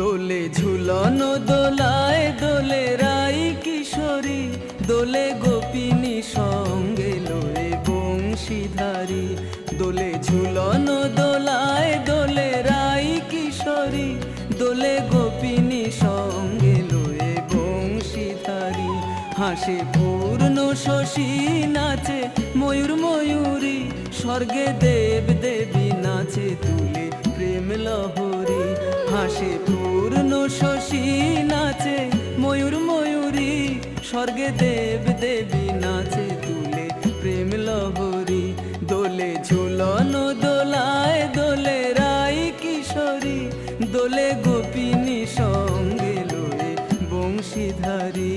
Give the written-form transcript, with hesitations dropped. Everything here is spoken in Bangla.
দোলে ঝুলনো দোলায় দোলে রাই কিশোরী, দোলে গোপিনী সঙ্গে লয়ে বংশীধারী। দোলে ঝুলনো দোলায় দোলে রাই কিশোরী, দোলে গোপিনী সঙ্গে লয়ে বংশীধারী। হাসে পূর্ণ শশী নাচে ময়ূর ময়ূরী, স্বর্গে দেব দেবী নাচে তুলে প্রেম লহরী। হাসে পূর্ণ শশী নাচে ময়ূর ময়ূরী, স্বর্গে দেব দেবী নাচে তুলে প্রেম লহরী। দোলে ঝুলনো দোলায় দোলে রাই কিশোরী, দোলে গোপিনী সঙ্গে লয়ে বংশীধারী।